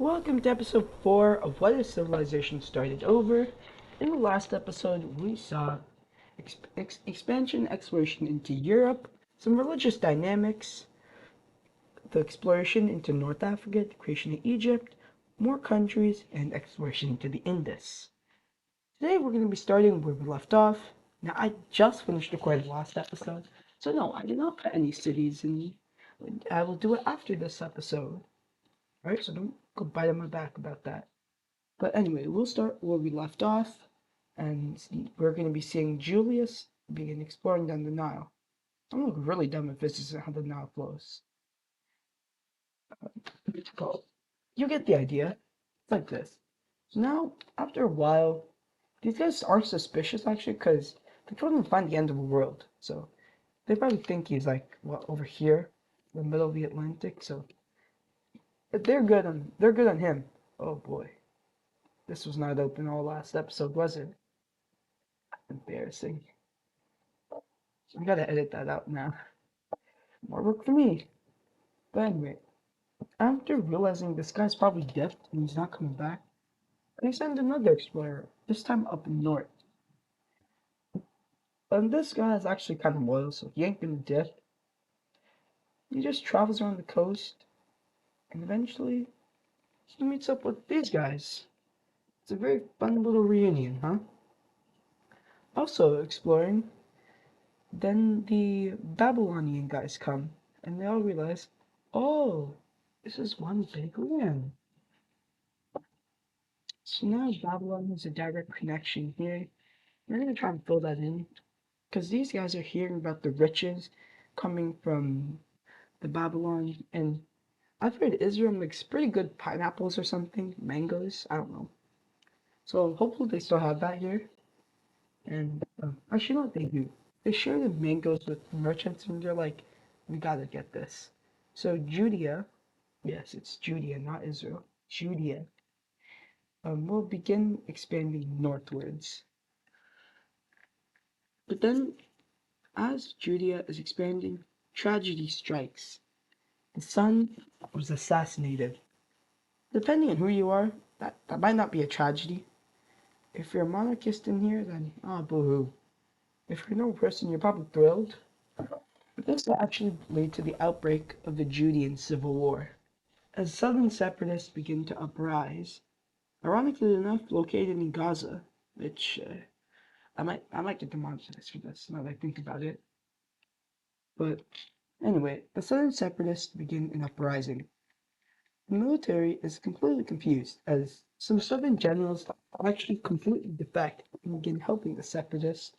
Welcome to episode 4 of What If Civilization Started Over. In the last episode, we saw expansion exploration into Europe, some religious dynamics, the exploration into North Africa, the creation of Egypt, more countries, and exploration into the Indus. Today, we're going to be starting where we left off. Now, I just finished recording the last episode, so no, I did not put any cities in. I will do it after this episode. Alright, so don't go bite on my back about that. But anyway, we'll start where we left off, and we're going to be seeing Julius begin exploring down the Nile. I'm like really dumb if this isn't how the Nile flows. But you get the idea. It's like this. So now, after a while, these guys aren't suspicious actually, because they couldn't find the end of the world. So they probably think he's like, well, over here, in the middle of the Atlantic. So they're good on him. Oh boy. This was not open all last episode, was it? Embarrassing. I gotta edit that out now. More work for me. But anyway, after realizing this guy's probably dead and he's not coming back, they send another explorer, this time up north. And this guy is actually kind of loyal, so he ain't gonna dip. He just travels around the coast, and eventually he meets up with these guys. It's a very fun little reunion, huh? Also exploring, then the Babylonian guys come, and they all realize, oh, this is one big land. So now Babylon has a direct connection here. We're gonna try and fill that in, because these guys are hearing about the riches coming from the Babylon, and I've heard Israel makes pretty good pineapples or something, mangoes, I don't know. So hopefully they still have that here. And actually, no, they do. They share the mangoes with merchants, and they're like, we gotta get this. So Judea, yes, it's Judea, not Israel. Judea will begin expanding northwards. But then, as Judea is expanding, tragedy strikes. The son was assassinated. Depending on who you are, that might not be a tragedy. If you're a monarchist in here, then boo-hoo. If you're a normal person, you're probably thrilled. But this will actually lead to the outbreak of the Judean Civil War. As southern separatists begin to uprise, ironically enough, located in Gaza, which I might get demonetized for this now that I think about it. But anyway, the southern separatists begin an uprising. The military is completely confused, as some southern generals actually completely defect and begin helping the separatists.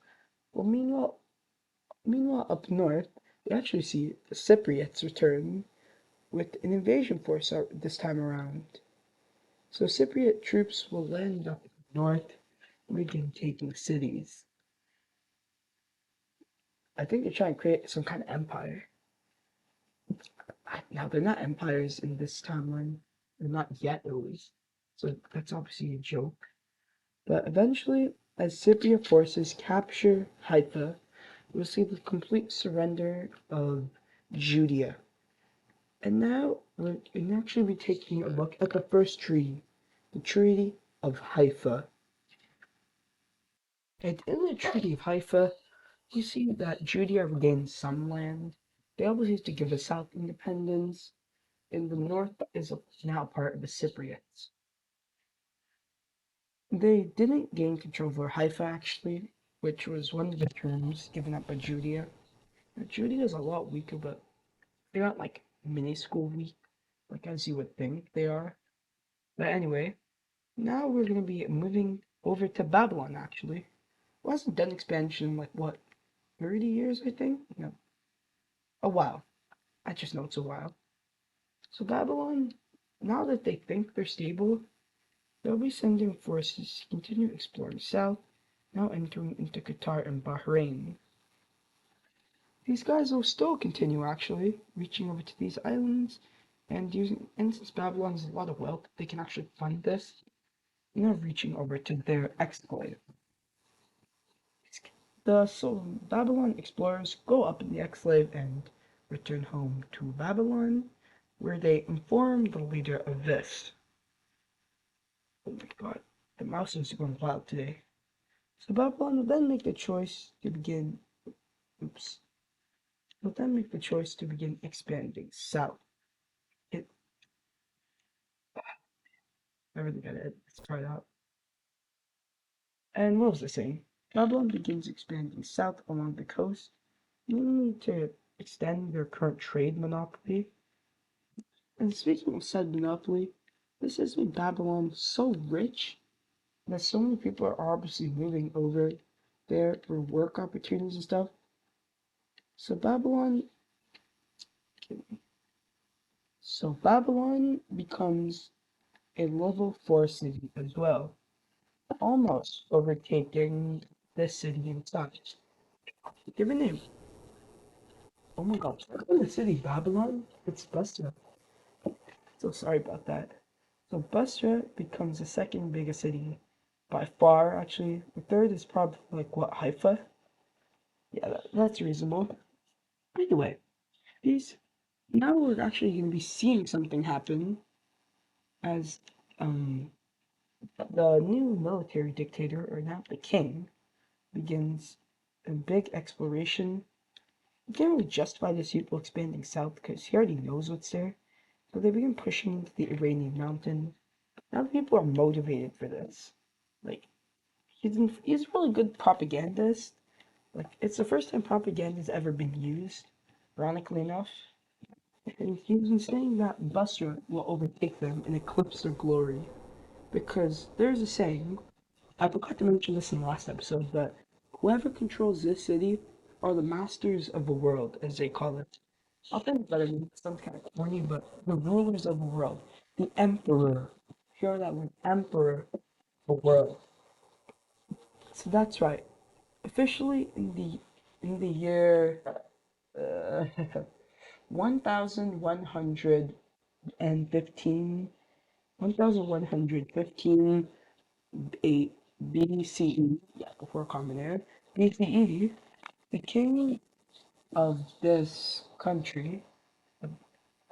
Well, meanwhile up north, we actually see the Cypriots return with an invasion force this time around. So Cypriot troops will land up north and begin taking cities. I think they're trying to create some kind of empire. Now, they're not empires in this timeline. They're not yet, at least. So that's obviously a joke. But eventually, as Cypriot forces capture Haifa, we'll see the complete surrender of Judea. And now we're going to actually be taking a look at the first treaty, the Treaty of Haifa. And in the Treaty of Haifa, we see that Judea regained some land. They always used to give the south independence, and the north is now part of the Cypriots. They didn't gain control over Haifa actually, which was one of the terms given up by Judea. Now, Judea is a lot weaker, but they're not like minuscule weak, like as you would think they are. But anyway, now we're gonna be moving over to Babylon actually. It wasn't done expansion in like what, 30 years I think? No. A while. I just know it's a while. So Babylon, now that they think they're stable, they'll be sending forces to continue exploring south, now entering into Qatar and Bahrain. These guys will still continue actually, reaching over to these islands and since Babylon has a lot of wealth, they can actually fund this. And they're reaching over to their exclave. So Babylon explorers go up in the exclave and return home to Babylon, where they inform the leader of this. Oh my god, the mouse is going wild today. So Babylon will then make the choice to begin, oops, will then make the choice to begin expanding south. It, I really gotta edit this part out. And what was I saying? Babylon begins expanding south along the coast, mainly to extend their current trade monopoly. And speaking of said monopoly, this has made Babylon so rich that so many people are obviously moving over there for work opportunities and stuff. So Babylon becomes a level 4 city as well, almost overtaking this city in size. Given it, oh my god, in the city Babylon, it's Basra. So sorry about that. So Basra becomes the second biggest city by far, actually. The third is probably like what, Haifa? Yeah, that's reasonable. Anyway, these now we're actually going to be seeing something happen as um the new military dictator, or now the king, begins a big exploration. You can't really justify this people expanding south because he already knows what's there. So they begin pushing into the Iranian mountain. Now the people are motivated for this. Like he's a really good propagandist. Like it's the first time propaganda has ever been used, ironically enough. And he's been saying that Basra will overtake them and eclipse their glory. Because there's a saying, I forgot to mention this in the last episode, but whoever controls this city are the masters of the world, as they call it. I think that it sounds kind of corny, but the rulers of the world, the emperor. Hear that word, emperor, the world. So that's right. Officially in the year uh, 1115, 1115 BCE, yeah, before Common Era, BCE, the king of this country,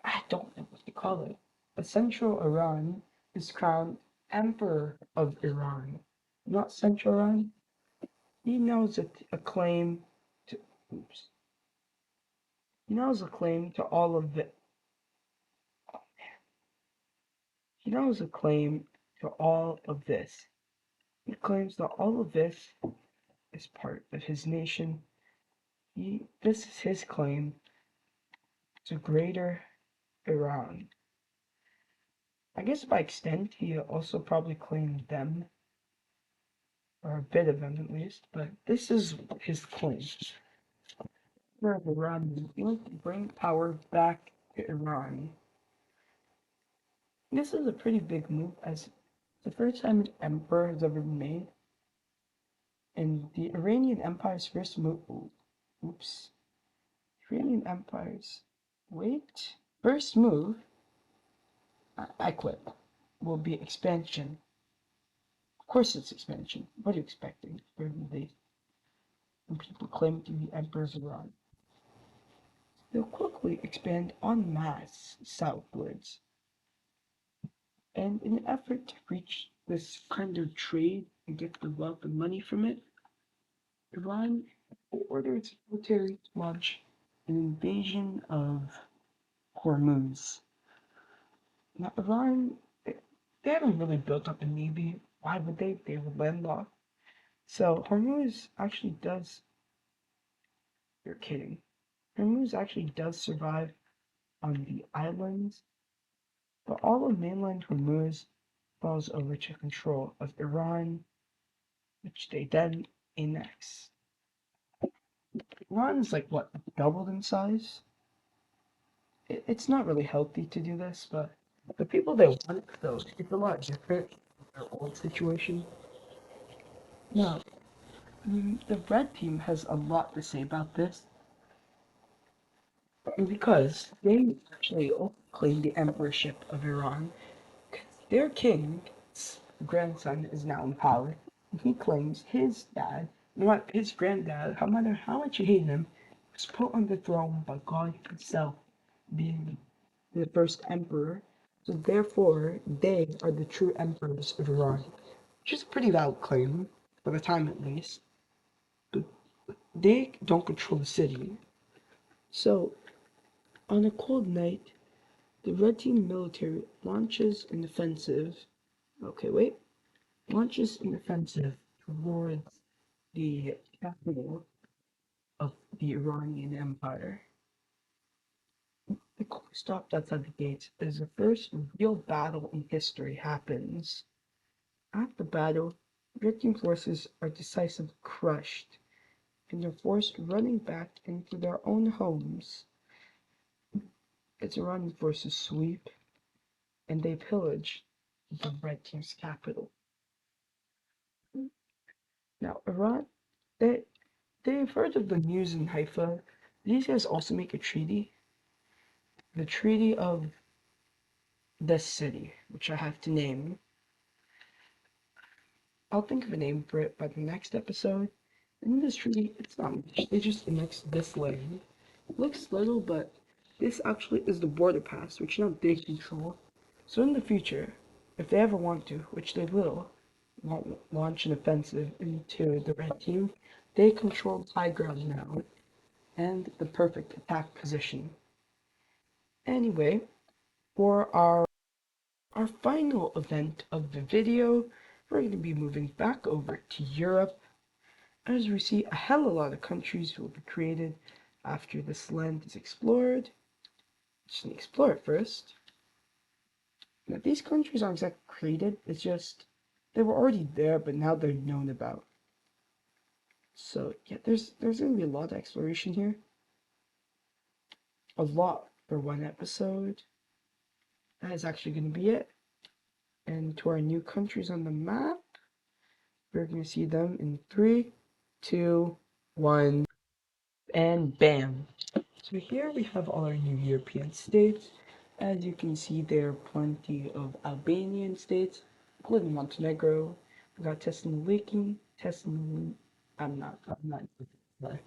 I don't know what to call it, but Central Iran is crowned Emperor of Iran. Not Central Iran. He knows a claim to, oops, he knows a claim to all of it. He knows a claim to all of this. He claims that all of this is part of his nation. This is his claim to Greater Iran. I guess by extent, he also probably claimed them, or a bit of them at least, but this is his claim. For Iran, he wants to bring power back to Iran. This is a pretty big move, as it's the first time an emperor has ever been made, and the Iranian Empire's first move. Oops. Iranian Empire's. Wait. First move, I quit, will be expansion. Of course it's expansion. What are you expecting when people claim to be emperors of Iran? They'll quickly expand en masse southwards. And in an effort to reach this kind of trade and get the wealth and money from it, Iran will order its military to launch an invasion of Hormuz. Now, Iran, they haven't really built up a navy. Why would they? They were landlocked. So Hormuz actually does. You're kidding. Hormuz actually does survive on the islands, but all of mainland Hormuz falls over to control of Iran, which they then annex. Iran is like what, doubled in size? It's not really healthy to do this, but the people that want it, though, it's a lot different from their old situation. Now, the red team has a lot to say about this, because they actually also claim the emperorship of Iran. Their king's grandson is now in power, and he claims his dad, not his granddad, no matter how much you hate him, was put on the throne by God himself, being the first emperor. So therefore, they are the true emperors of Iran, which is a pretty valid claim, for the time at least. But they don't control the city. So, on a cold night, the Red Team military launches an offensive. Okay, wait. Launches an offensive towards the capital of the Iranian Empire. The car stopped outside the gates as the first real battle in history happens. At the battle, Red Team forces are decisively crushed, and are forced running back into their own homes. As Iranian forces sweep, and they pillage the Red Team's capital. Now, Iran, they, they've heard of the news in Haifa. These guys also make a treaty, the Treaty of this city, which I have to name. I'll think of a name for it by the next episode. In this treaty, it's not much. They just annex this land. It looks little, but this actually is the border pass, which now they control. So in the future, if they ever want to, which they will, launch an offensive into the Red Team, they control high ground now and the perfect attack position. Anyway, for our final event of the video, we're going to be moving back over to Europe as we see a hell of a lot of countries will be created after this land is explored. Just gonna explore it first. Now these countries aren't exactly created, it's just they were already there, but now they're known about. So yeah, there's gonna be a lot of exploration here. A lot for one episode. That is actually gonna be it. And to our new countries on the map, we're gonna see them in 3, 2, 1, and bam. So here we have all our new European states. As you can see, there are plenty of Albanian states, including Montenegro. We got Thessaloniki, I'm not. Sorry.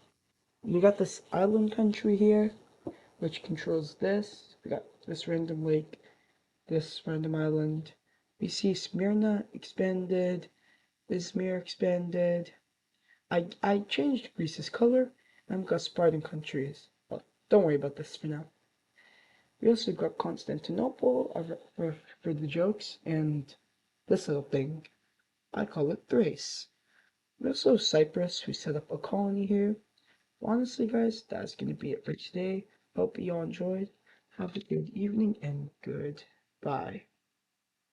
We got this island country here, which controls this. We got this random lake, this random island. We see Smyrna expanded, Izmir expanded. I changed Greece's color, and we got Spartan countries. But don't worry about this for now. We also got Constantinople for the jokes, and this little thing, I call it Thrace. We also have Cyprus, who set up a colony here. Honestly, guys, that's going to be it for today. Hope you all enjoyed. Have a good evening and goodbye.